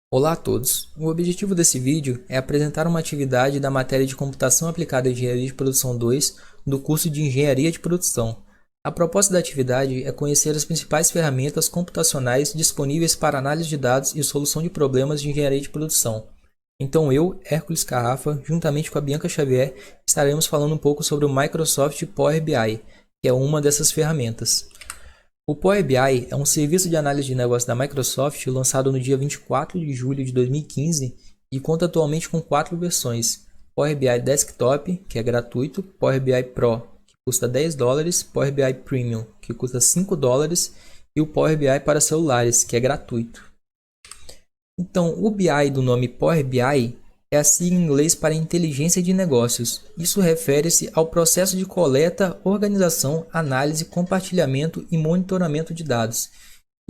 Olá a todos! O objetivo desse vídeo é apresentar uma atividade da matéria de Computação Aplicada à Engenharia de Produção 2 do curso de Engenharia de Produção. A proposta da atividade é conhecer as principais ferramentas computacionais disponíveis para análise de dados e solução de problemas de engenharia de produção. Então eu, Hércules Carrafa, juntamente com a Bianca Xavier, estaremos falando um pouco sobre o Microsoft Power BI, que é uma dessas ferramentas. O Power BI é um serviço de análise de negócios da Microsoft lançado no dia 24 de julho de 2015 e conta atualmente com 4 versões: Power BI Desktop, que é gratuito, Power BI Pro, que custa $10, Power BI Premium, que custa $5, e o Power BI para celulares, que é gratuito. Então, o BI do nome Power BI é a sigla em inglês para inteligência de negócios. Isso refere-se ao processo de coleta, organização, análise, compartilhamento e monitoramento de dados.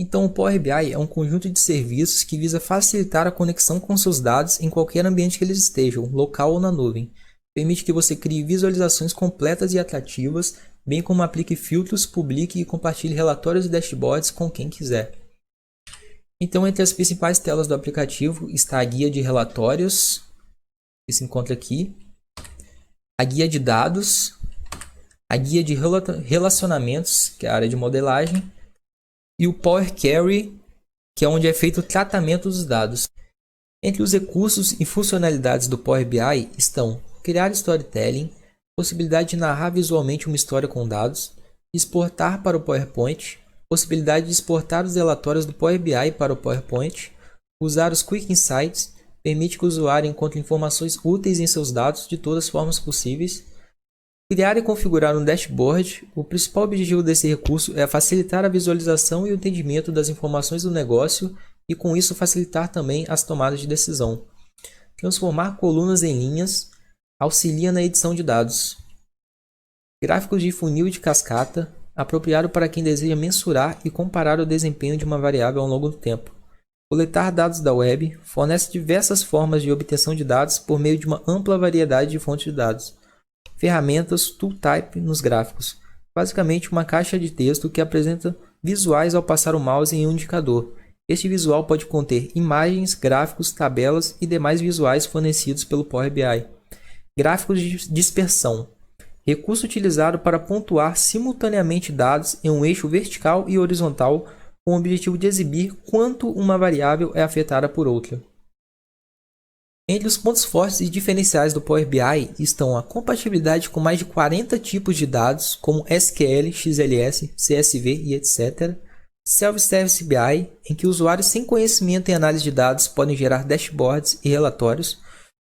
Então, o Power BI é um conjunto de serviços que visa facilitar a conexão com seus dados em qualquer ambiente que eles estejam, local ou na nuvem. Permite que você crie visualizações completas e atrativas, bem como aplique filtros, publique e compartilhe relatórios e dashboards com quem quiser. Então, entre as principais telas do aplicativo está a guia de relatórios, que se encontra aqui, a guia de dados, a guia de relacionamentos, que é a área de modelagem, e o Power Query, que é onde é feito o tratamento dos dados. Entre os recursos e funcionalidades do Power BI estão criar storytelling, possibilidade de narrar visualmente uma história com dados, exportar para o PowerPoint, possibilidade de exportar os relatórios do Power BI para o PowerPoint, usar os Quick Insights, permite que o usuário encontre informações úteis em seus dados de todas as formas possíveis, criar e configurar um dashboard. O principal objetivo desse recurso é facilitar a visualização e o entendimento das informações do negócio e com isso facilitar também as tomadas de decisão. Transformar colunas em linhas, auxilia na edição de dados. Gráficos de funil e de cascata, apropriado para quem deseja mensurar e comparar o desempenho de uma variável ao longo do tempo. Coletar dados da web, fornece diversas formas de obtenção de dados por meio de uma ampla variedade de fontes de dados. Ferramentas Tooltype nos gráficos, basicamente uma caixa de texto que apresenta visuais ao passar o mouse em um indicador. Este visual pode conter imagens, gráficos, tabelas e demais visuais fornecidos pelo Power BI. Gráficos de dispersão, recurso utilizado para pontuar simultaneamente dados em um eixo vertical e horizontal com o objetivo de exibir quanto uma variável é afetada por outra. Entre os pontos fortes e diferenciais do Power BI estão a compatibilidade com mais de 40 tipos de dados, como SQL, XLS, CSV e etc. Self-Service BI, em que usuários sem conhecimento em análise de dados podem gerar dashboards e relatórios.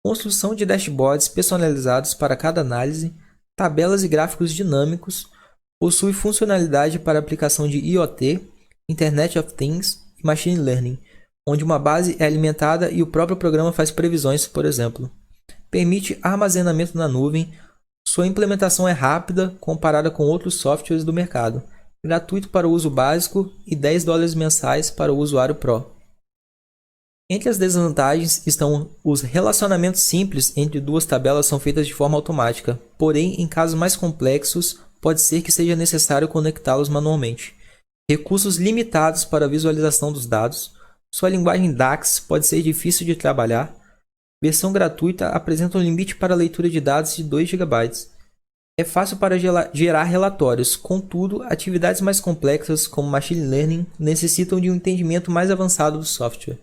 Construção de dashboards personalizados para cada análise. Tabelas e gráficos dinâmicos. Possui funcionalidade para aplicação de IoT, Internet of Things e Machine Learning, onde uma base é alimentada e o próprio programa faz previsões, por exemplo. Permite armazenamento na nuvem. Sua implementação é rápida comparada com outros softwares do mercado. Gratuito para o uso básico e $10 mensais para o usuário Pro. Entre as desvantagens estão os relacionamentos simples entre duas tabelas são feitas de forma automática, porém em casos mais complexos pode ser que seja necessário conectá-los manualmente. Recursos limitados para a visualização dos dados. Sua linguagem DAX pode ser difícil de trabalhar. Versão gratuita apresenta um limite para a leitura de dados de 2 GB. É fácil para gerar relatórios, contudo, atividades mais complexas como Machine Learning necessitam de um entendimento mais avançado do software.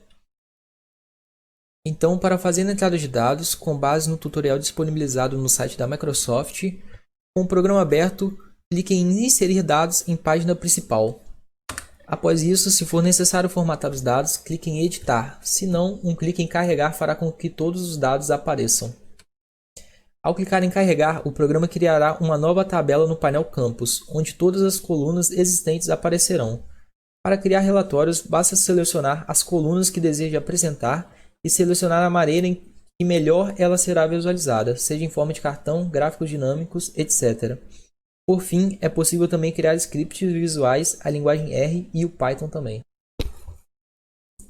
Então, para fazer a entrada de dados, com base no tutorial disponibilizado no site da Microsoft, com o programa aberto, clique em Inserir dados em página principal. Após isso, se for necessário formatar os dados, clique em Editar. Se não, um clique em Carregar fará com que todos os dados apareçam. Ao clicar em Carregar, o programa criará uma nova tabela no painel Campos, onde todas as colunas existentes aparecerão. Para criar relatórios, basta selecionar as colunas que deseja apresentar e selecionar a maneira em que melhor ela será visualizada, seja em forma de cartão, gráficos dinâmicos, etc. Por fim, é possível também criar scripts visuais, a linguagem R e o Python também.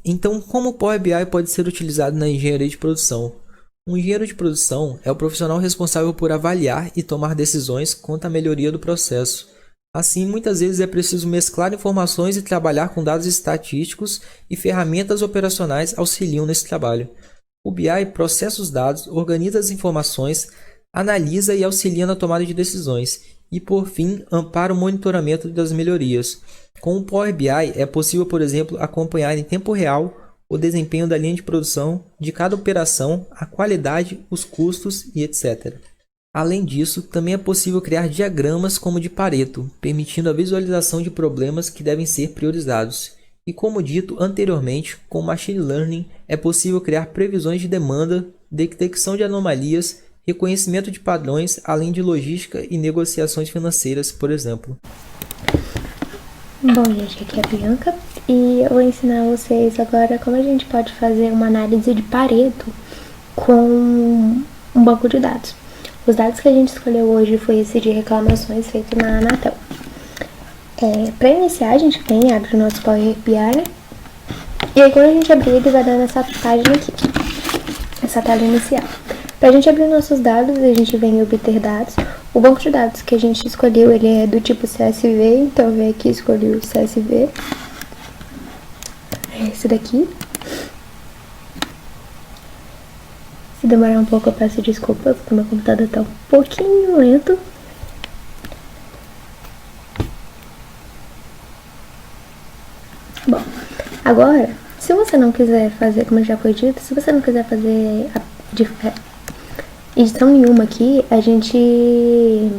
Então, como o Power BI pode ser utilizado na engenharia de produção? Um engenheiro de produção é o profissional responsável por avaliar e tomar decisões quanto à melhoria do processo. Assim, muitas vezes é preciso mesclar informações e trabalhar com dados estatísticos, e ferramentas operacionais auxiliam nesse trabalho. O BI processa os dados, organiza as informações, analisa e auxilia na tomada de decisões, e por fim, ampara o monitoramento das melhorias. Com o Power BI é possível, por exemplo, acompanhar em tempo real o desempenho da linha de produção, de cada operação, a qualidade, os custos e etc. Além disso, também é possível criar diagramas como o de Pareto, permitindo a visualização de problemas que devem ser priorizados. E como dito anteriormente, com Machine Learning é possível criar previsões de demanda, detecção de anomalias, reconhecimento de padrões, além de logística e negociações financeiras, por exemplo. Bom, gente, aqui é a Bianca e eu vou ensinar vocês agora como a gente pode fazer uma análise de Pareto com um banco de dados. Os dados que a gente escolheu hoje foi esse de reclamações feito na Anatel. Para iniciar, a gente vem, abre o nosso Power BI, né? E aí quando a gente abrir, ele vai dar nessa página aqui, essa tela inicial. Para a gente abrir nossos dados, a gente vem em obter dados. O banco de dados que a gente escolheu, ele é do tipo CSV, então eu venho aqui e escolhi o CSV. É esse daqui. Se demorar um pouco eu peço desculpa, porque meu computador tá um pouquinho lento. Bom, agora, se você não quiser fazer, como já foi dito, se você não quiser fazer edição nenhuma aqui, a gente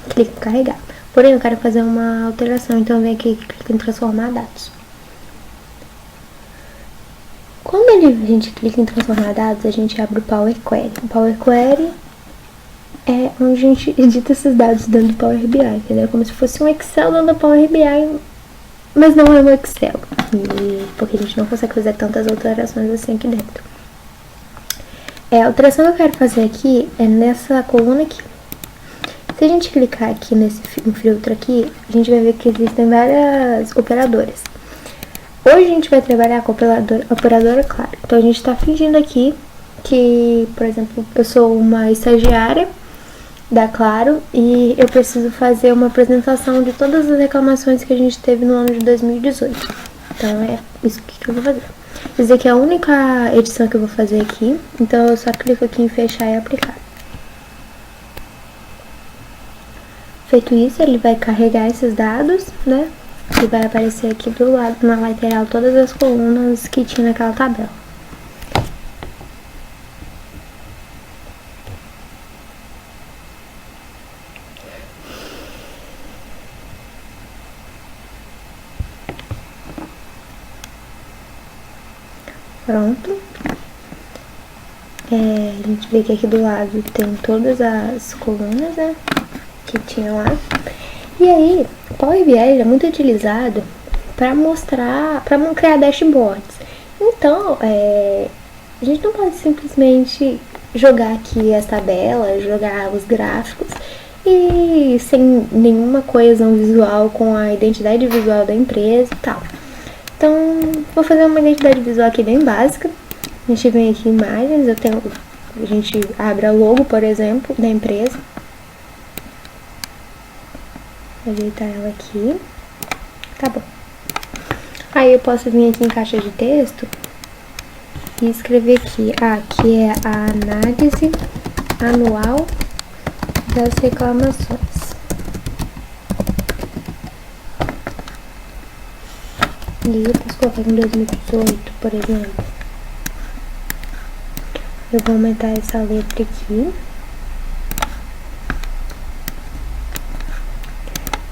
clica em carregar. Porém, eu quero fazer uma alteração, então eu venho aqui e clico em transformar dados. Quando a gente clica em transformar dados, a gente abre o Power Query. O Power Query é onde a gente edita esses dados dentro do Power BI, entendeu? Como se fosse um Excel dentro do Power BI, mas não é um Excel, porque a gente não consegue fazer tantas alterações assim aqui dentro. A alteração que eu quero fazer aqui é nessa coluna aqui. Se a gente clicar aqui nesse filtro aqui, a gente vai ver que existem várias operadoras. Hoje a gente vai trabalhar com a operadora Claro. Então a gente está fingindo aqui que, por exemplo, eu sou uma estagiária da Claro e eu preciso fazer uma apresentação de todas as reclamações que a gente teve no ano de 2018. Então é isso que eu vou fazer. Essa aqui é a única edição que eu vou fazer aqui, então eu só clico aqui em fechar e aplicar. Feito isso, ele vai carregar esses dados, né? E vai aparecer aqui do lado, na lateral, todas as colunas que tinha naquela tabela. Pronto. A gente vê que aqui do lado tem todas as colunas, né, que tinha lá. E aí, o Power BI é muito utilizado para mostrar, para criar dashboards. Então, a gente não pode simplesmente jogar aqui as tabelas, jogar os gráficos e sem nenhuma coesão visual com a identidade visual da empresa e tal. Então, vou fazer uma identidade visual aqui bem básica. A gente vem aqui em imagens, a gente abre a logo, por exemplo, da empresa. Ajeitar ela aqui. Tá bom. Aí eu posso vir aqui em caixa de texto e escrever aqui. Aqui é a análise anual das reclamações. E eu posso colocar em 2018, por exemplo. Eu vou aumentar essa letra aqui.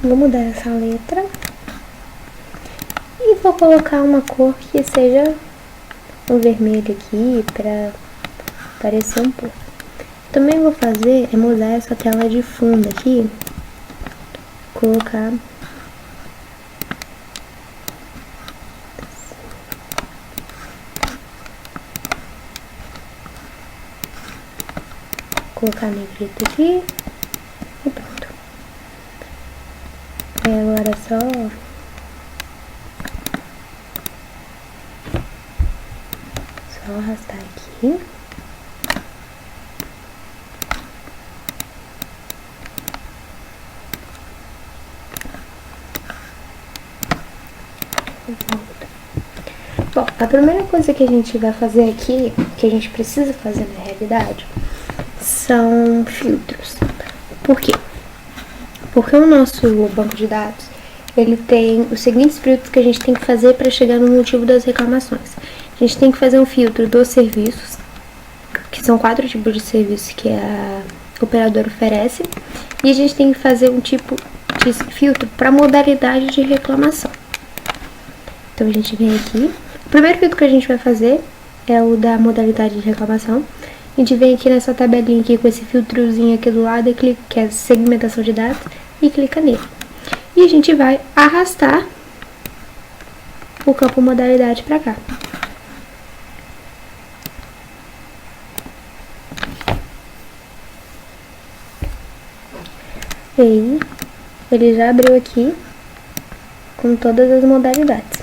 Vou mudar essa letra. E vou colocar uma cor que seja um vermelho aqui para parecer um pouco. Também vou fazer é mudar essa tela de fundo aqui. Colocar negrito aqui e pronto. Agora só arrastar aqui. Bom, a primeira coisa que a gente vai fazer aqui, que a gente precisa fazer na realidade, são filtros. Por quê? Porque o nosso banco de dados, ele tem os seguintes filtros que a gente tem que fazer para chegar no motivo das reclamações. A gente tem que fazer um filtro dos serviços, que são 4 tipos de serviços que a operadora oferece, e a gente tem que fazer um tipo de filtro para modalidade de reclamação. Então a gente vem aqui, o primeiro filtro que a gente vai fazer é o da modalidade de reclamação. A gente vem aqui nessa tabelinha aqui com esse filtrozinho aqui do lado, que é segmentação de dados, e clica nele. E a gente vai arrastar o campo modalidade para cá. E aí, ele já abriu aqui com todas as modalidades.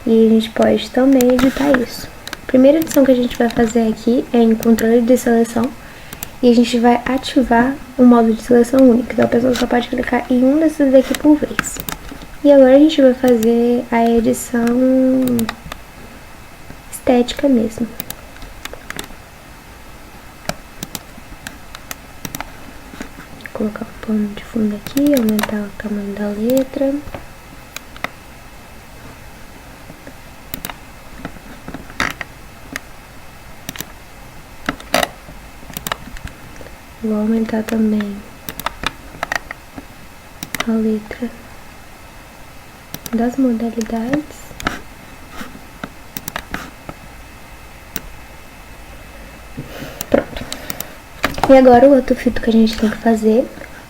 E a gente pode também editar isso. A primeira edição que a gente vai fazer aqui é em controle de seleção. E a gente vai ativar o modo de seleção única. Então a pessoa só pode clicar em um desses daqui por vez. E agora a gente vai fazer a edição estética mesmo. Vou colocar o pano de fundo aqui, aumentar o tamanho da letra. Vou aumentar também a letra das modalidades. Pronto. E agora o outro filtro que a gente tem que fazer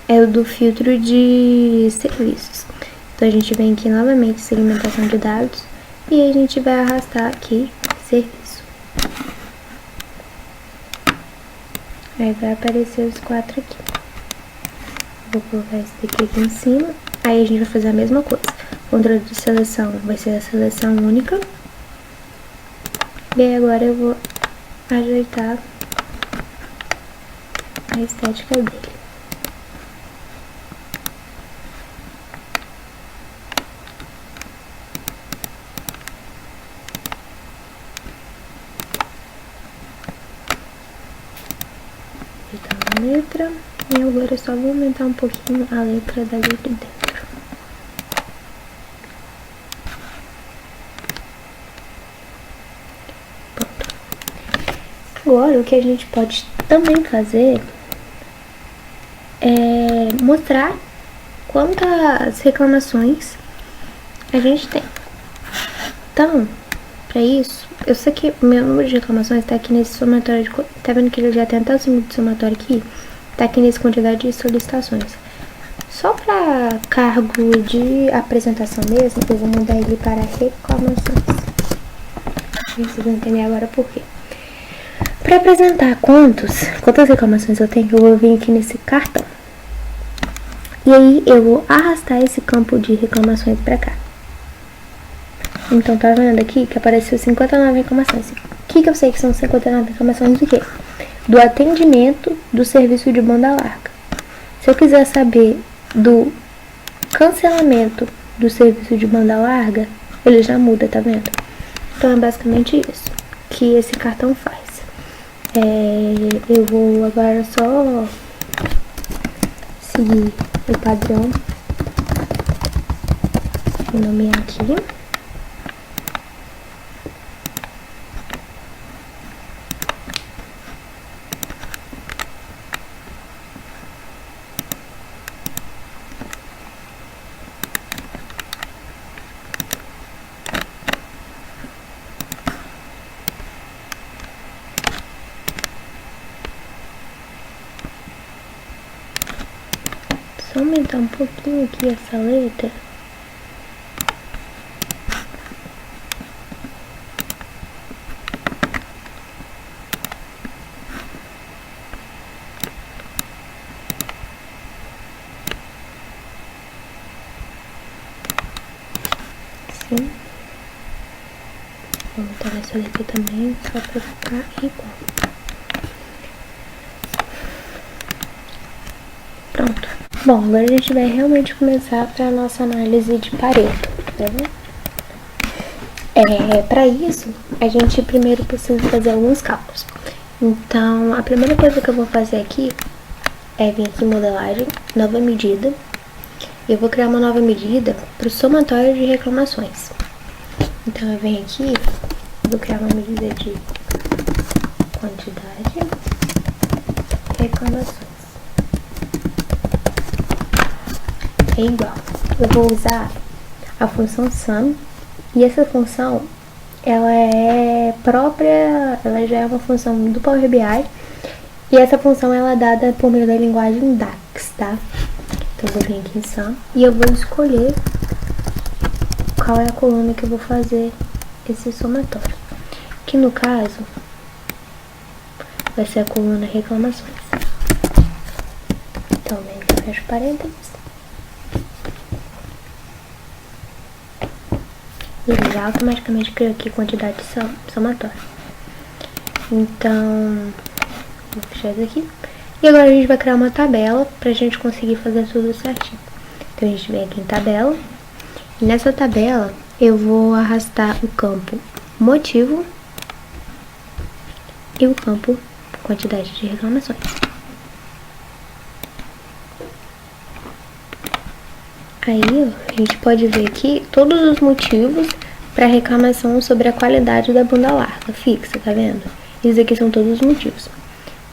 é o do filtro de serviços. Então a gente vem aqui novamente, segmentação de dados, e a gente vai arrastar aqui serviço. Aí vai aparecer os 4 aqui. Vou colocar esse daqui em cima. Aí a gente vai fazer a mesma coisa. O controle de seleção vai ser a seleção única. E aí agora eu vou ajeitar a estética dele. A letra, e agora eu só vou aumentar um pouquinho a letra dali de dentro. Pronto. Agora o que a gente pode também fazer é mostrar quantas reclamações a gente tem. Então, para isso, eu sei que o meu número de reclamações está aqui nesse somatório, tá vendo que ele já tem até o símbolo de somatório aqui? Tá aqui nessa quantidade de solicitações. Só para cargo de apresentação mesmo, eu vou mudar ele para reclamações. Vocês vão entender agora por quê. Para apresentar quantas reclamações eu tenho, eu vou vir aqui nesse cartão. E aí eu vou arrastar esse campo de reclamações para cá. Então, tá vendo aqui que apareceu 59 reclamações. O que eu sei que são 59 reclamações do quê? Do atendimento do serviço de banda larga. Se eu quiser saber do cancelamento do serviço de banda larga, ele já muda, tá vendo? Então, é basicamente isso que esse cartão faz. Eu vou agora só seguir o padrão e nomear aqui. Só aumentar um pouquinho aqui essa letra. Assim. Vou aumentar essa letra também, só pra ficar igual. Pronto. Bom, agora a gente vai realmente começar para a nossa análise de Pareto. tá vendo? Para isso, a gente primeiro precisa fazer alguns cálculos. Então, a primeira coisa que eu vou fazer aqui é vir aqui em modelagem, nova medida. Eu vou criar uma nova medida para o somatório de reclamações. Então, eu venho aqui, vou criar uma medida de quantidade reclamações. É igual. Eu vou usar a função sum. E essa função, ela é própria, ela já é uma função do Power BI. E essa função, ela é dada por meio da linguagem DAX, tá? Então, eu vou vir aqui em sum e eu vou escolher qual é a coluna que eu vou fazer esse somatório. Que no caso, vai ser a coluna reclamações. Então, vem aqui, fecho parênteses. Ele já automaticamente criou aqui quantidade somatória. Então, vou fechar isso aqui. E agora a gente vai criar uma tabela pra gente conseguir fazer tudo certinho. Então, a gente vem aqui em tabela. E nessa tabela, eu vou arrastar o campo motivo e o campo quantidade de reclamações. Aí, ó, a gente pode ver aqui todos os motivos para reclamação sobre a qualidade da banda larga fixa, tá vendo? Esses aqui são todos os motivos.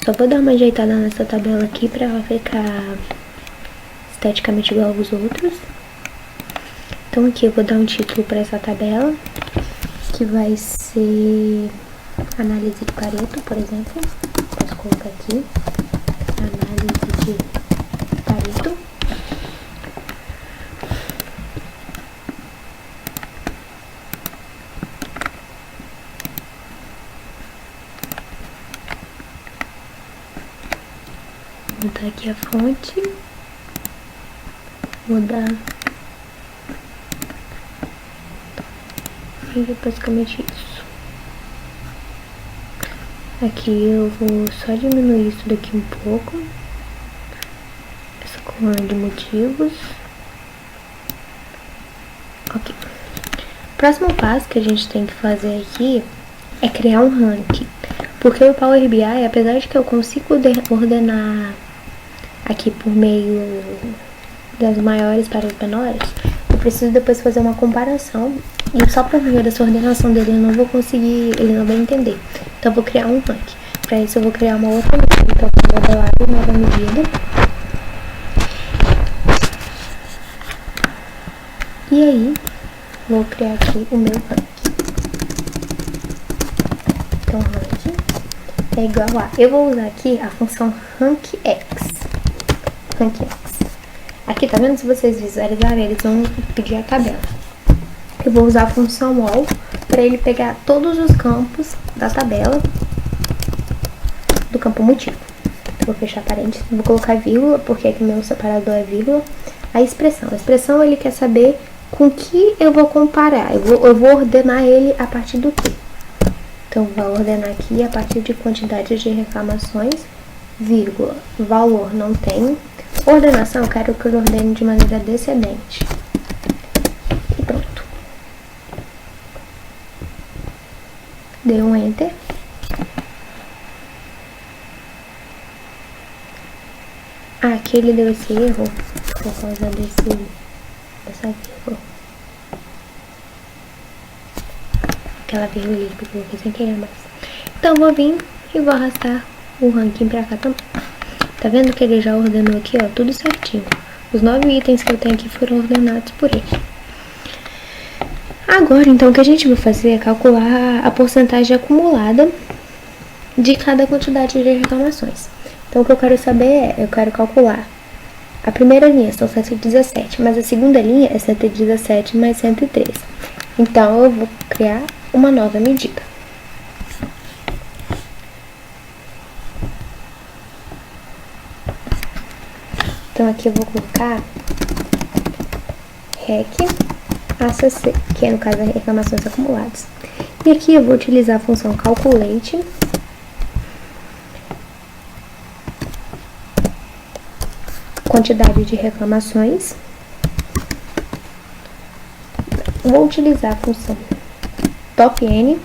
Só vou dar uma ajeitada nessa tabela aqui para ela ficar esteticamente igual aos outros. Então aqui eu vou dar um título para essa tabela, que vai ser análise de Pareto, por exemplo. Posso colocar aqui, análise de Pareto. Vou botar aqui a fonte, vou dar, e é basicamente isso. Aqui eu vou só diminuir isso daqui um pouco, essa coluna de motivos. Ok. Próximo passo que a gente tem que fazer aqui é criar um ranking, porque o Power BI, apesar de que eu consigo ordenar aqui por meio das maiores para as menores, eu preciso depois fazer uma comparação e só por meio dessa ordenação dele eu não vou conseguir, ele não vai entender. Então eu vou criar um ranking. Para isso eu vou criar uma outra medida. Então eu vou modelar uma nova medida. E aí vou criar aqui o meu ranking. Então ranking é igual a, eu vou usar aqui a função rankx. Aqui, tá vendo? Se vocês visualizarem, eles vão pedir a tabela. Eu vou usar a função all para ele pegar todos os campos da tabela do campo motivo. Então, vou fechar parênteses, vou colocar vírgula, porque aqui meu separador é vírgula. A expressão ele quer saber com que eu vou comparar. Eu vou ordenar ele a partir do quê? Então, vou ordenar aqui a partir de quantidade de reclamações, vírgula, valor não tem. Ordenação, eu quero que ele ordene de maneira descendente. E pronto. Dei um enter. Ah, aqui ele deu esse erro por causa dessa vírgula. Aquela vírgula ali que eu coloquei sem querer mais. Então, vou vir e vou arrastar o ranking pra cá também. Tá vendo que ele já ordenou aqui, ó, tudo certinho. Os 9 itens que eu tenho aqui foram ordenados por ele. Agora, então, o que a gente vai fazer é calcular a porcentagem acumulada de cada quantidade de reclamações. Então, o que eu quero saber eu quero calcular. A primeira linha são 117, mas a segunda linha é 117 mais 103. Então, eu vou criar uma nova medida. Então, aqui eu vou colocar REC ACC, que é, no caso, reclamações acumuladas. E aqui eu vou utilizar a função calculate, quantidade de reclamações, vou utilizar a função top N,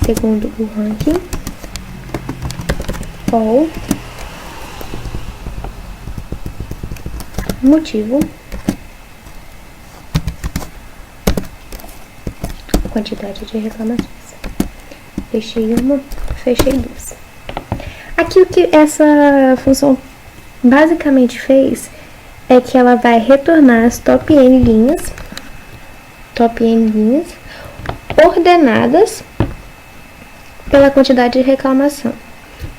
segundo o ranking, all, motivo, quantidade de reclamações. Fechei uma, fechei duas. Aqui o que essa função basicamente fez é que ela vai retornar as top N linhas ordenadas pela quantidade de reclamação.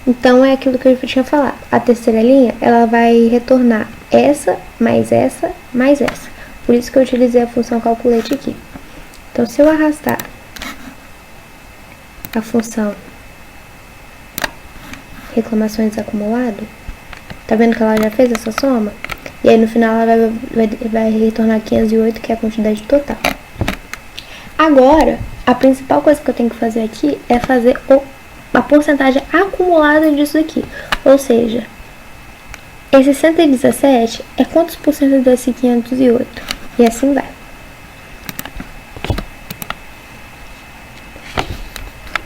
Então é aquilo que eu tinha falado. A terceira linha, ela vai retornar essa, mais essa, mais essa. Por isso que eu utilizei a função calculate aqui. Então, se eu arrastar a função reclamações acumulado, tá vendo que ela já fez essa soma? E aí no final ela vai retornar 508, que é a quantidade total. Agora, a principal coisa que eu tenho que fazer aqui é fazer a porcentagem acumulada disso aqui. Ou seja, esse 117 é quantos por cento desse 508? E assim vai.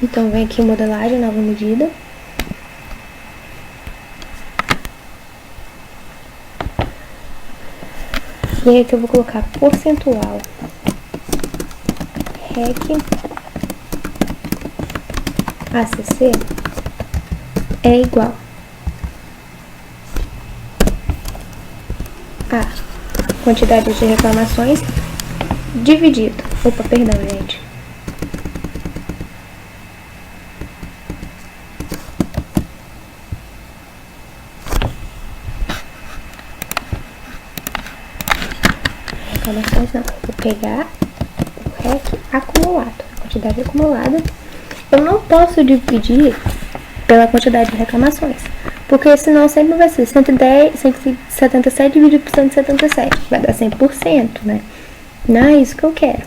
Então, vem aqui modelagem, nova medida. E aí aqui eu vou colocar percentual REC ACC é igual a quantidade de reclamações dividido. Opa, perdão, gente. Reclamações não. Vou pegar o REC acumulado, a quantidade acumulada. Eu não posso dividir pela quantidade de reclamações, porque senão sempre vai ser 177 dividido por 177, vai dar 100%, né? Não é isso que eu quero.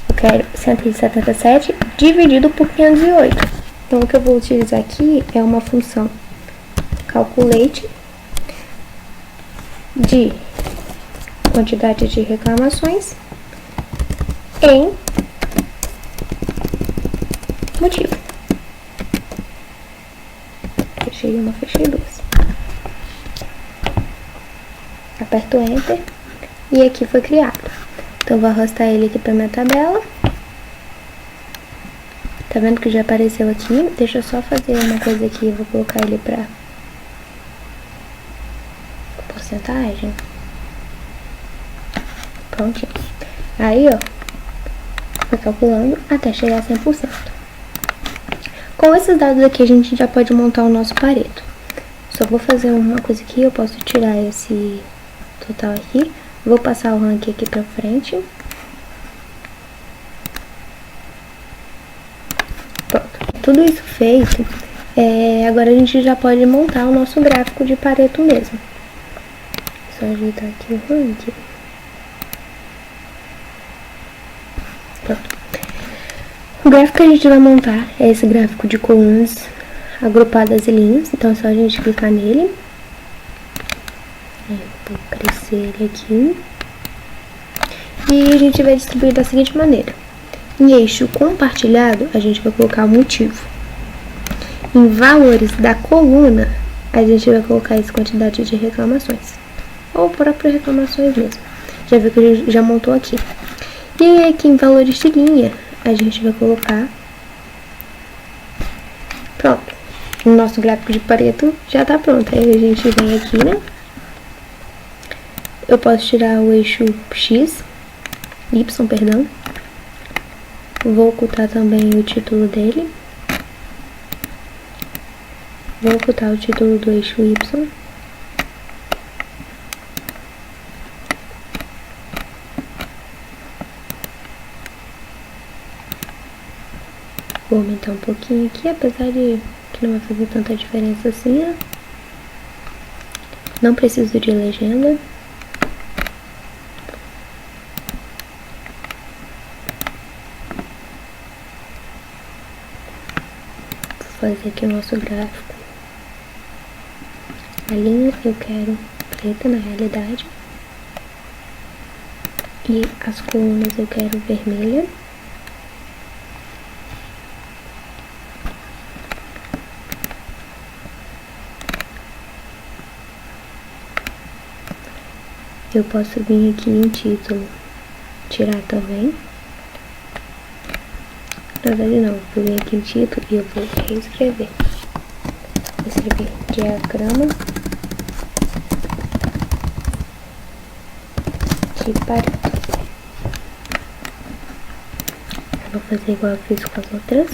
Eu quero 177 dividido por 508. Então, o que eu vou utilizar aqui é uma função calculate de quantidade de reclamações em motivo. Fechei uma, fechei duas. Aperto Enter e aqui foi criado. Então, vou arrastar ele aqui para minha tabela. Tá vendo que já apareceu aqui? Deixa eu só fazer uma coisa aqui. Eu vou colocar ele para porcentagem. Prontinho. Aí, ó, vai calculando até chegar a 100%. Com esses dados aqui, a gente já pode montar o nosso Pareto. Só vou fazer uma coisa aqui. Eu posso tirar esse total aqui. Vou passar o ranking aqui pra frente. Pronto. Tudo isso feito, agora a gente já pode montar o nosso gráfico de Pareto mesmo. Só ajeitar aqui o ranking. Pronto. O gráfico que a gente vai montar é esse gráfico de colunas agrupadas em linhas. Então é só a gente clicar nele. Vou crescer ele aqui. E a gente vai distribuir da seguinte maneira. Em eixo compartilhado, a gente vai colocar o motivo. Em valores da coluna, a gente vai colocar essa quantidade de reclamações. Ou próprias reclamações mesmo. Já viu que a gente já montou aqui. E aqui em valores de linha, a gente vai colocar... Pronto. O nosso gráfico de Pareto já tá pronto. Aí a gente vem aqui, né? Eu posso tirar o eixo X, Y, perdão. Vou ocultar também o título dele. Vou ocultar o título do eixo Y. Vou aumentar um pouquinho aqui, apesar de que não vai fazer tanta diferença assim, né? Não preciso de legenda. Vou fazer aqui o nosso gráfico. A linha eu quero preta na realidade. E as colunas eu quero vermelha. Eu posso vir aqui em título, tirar também. Na verdade não, vou vir aqui em título e eu vou reescrever. Vou escrever diagrama de Pareto. Eu vou fazer igual eu fiz com as outras.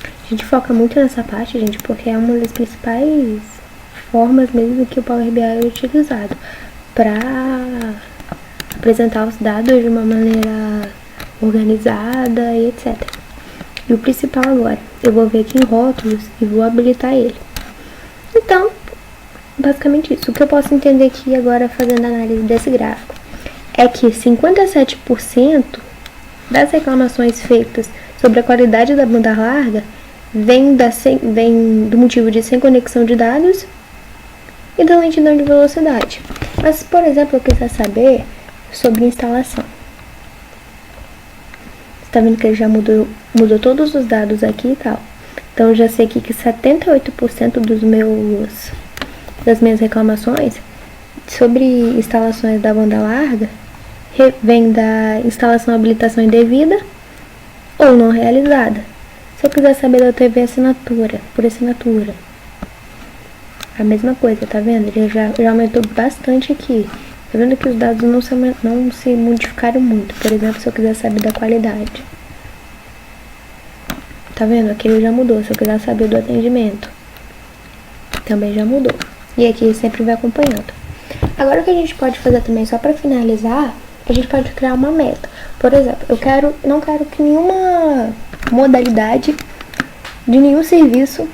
A gente foca muito nessa parte, gente, porque é uma das principais formas mesmo que o Power BI é utilizado para apresentar os dados de uma maneira organizada e etc. E o principal agora, eu vou vir aqui em rótulos e vou habilitar ele. Então, basicamente isso. O que eu posso entender aqui agora fazendo a análise desse gráfico é que 57% das reclamações feitas sobre a qualidade da banda larga vem do motivo de sem conexão de dados e da lentidão de velocidade. Mas, por exemplo, eu quiser saber sobre instalação. Você tá vendo que ele já mudou todos os dados aqui e tal. Então, eu já sei aqui que 78% das minhas reclamações sobre instalações da banda larga vem da instalação ou habilitação indevida ou não realizada. Se eu quiser saber da TV por assinatura, a mesma coisa, tá vendo? Ele já aumentou bastante aqui. Tá vendo que os dados não se modificaram muito. Por exemplo, se eu quiser saber da qualidade. Tá vendo? Aqui ele já mudou. Se eu quiser saber do atendimento, também já mudou. E aqui sempre vai acompanhando. Agora o que a gente pode fazer também, só pra finalizar, a gente pode criar uma meta. Por exemplo, não quero que nenhuma modalidade de nenhum serviço,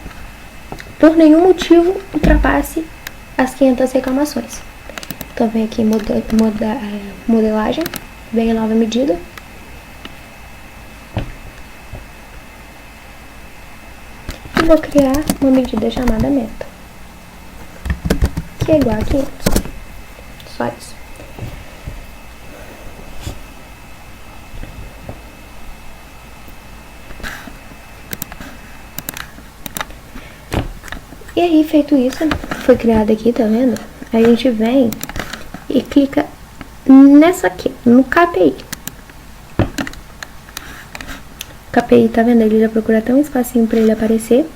por nenhum motivo, ultrapasse as 500 reclamações. Então, vem aqui em modelagem, vem a nova medida. E vou criar uma medida chamada meta, que é igual a 500. Só isso. E aí, feito isso, foi criado aqui, tá vendo? A gente vem e clica nessa aqui, no KPI. KPI, tá vendo? Ele já procura até um espacinho pra ele aparecer.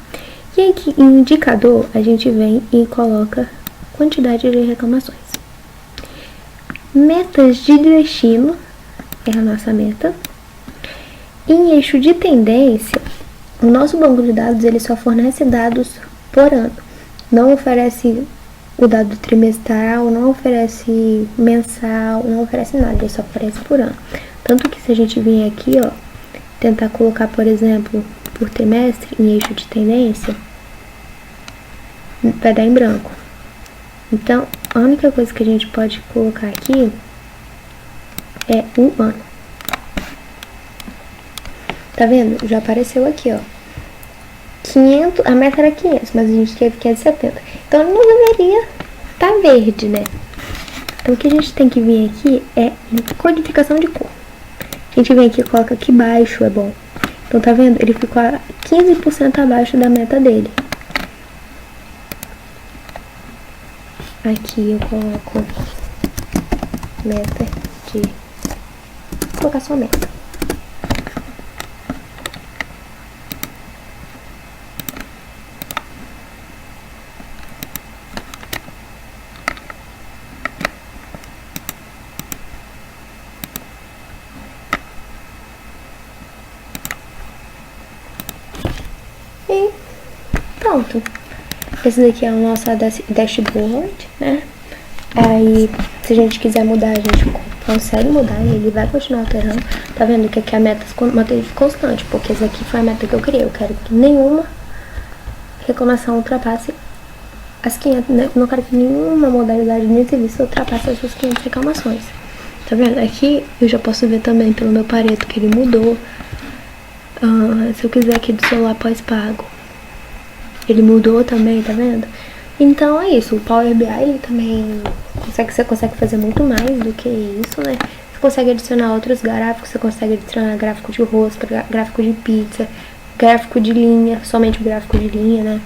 E aí, aqui, em indicador, a gente vem e coloca quantidade de reclamações. Metas de destino é a nossa meta. Em eixo de tendência, o nosso banco de dados, ele só fornece dados por ano. Não oferece o dado trimestral, não oferece mensal, não oferece nada, ele só oferece por ano. Tanto que se a gente vir aqui, ó, tentar colocar, por exemplo, por trimestre, em eixo de tendência, vai dar em branco. Então, a única coisa que a gente pode colocar aqui é um ano. Tá vendo? Já apareceu aqui, ó. 500, a meta era 500, mas a gente teve 570. Então, não deveria estar verde, né? Então, o que a gente tem que vir aqui é codificação de cor. A gente vem aqui e coloca que baixo é bom. Então, tá vendo? Ele ficou a 15% abaixo da meta dele. Aqui eu coloco meta de... Vou colocar só meta. E pronto. Esse daqui é o nosso dashboard, né? Aí, se a gente quiser mudar, a gente consegue mudar e ele vai continuar alterando. Tá vendo que aqui a meta manteve constante, porque essa aqui foi a meta que eu criei. Eu quero que nenhuma reclamação ultrapasse as 500, né? Não quero que nenhuma modalidade de serviço ultrapasse essas 500 reclamações. Tá vendo? Aqui eu já posso ver também pelo meu Pareto que ele mudou. Se eu quiser aqui do celular pós-pago, ele mudou também, tá vendo? Então é isso, o Power BI ele também você consegue fazer muito mais do que isso, né? Você consegue adicionar outros gráficos, você consegue adicionar gráfico de rosca, gráfico de pizza, gráfico de linha, somente o gráfico de linha, né?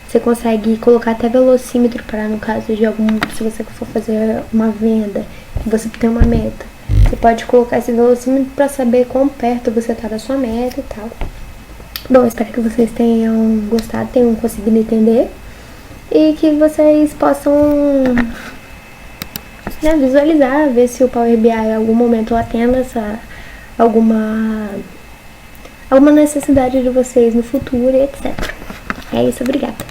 Você consegue colocar até velocímetro para, no caso de se você for fazer uma venda, você tem uma meta. Você pode colocar esse velocímetro para saber quão perto você tá da sua meta e tal. Bom, espero que vocês tenham gostado, tenham conseguido entender e que vocês possam, né, visualizar, ver se o Power BI em algum momento atenda alguma necessidade de vocês no futuro e etc. É isso, obrigada.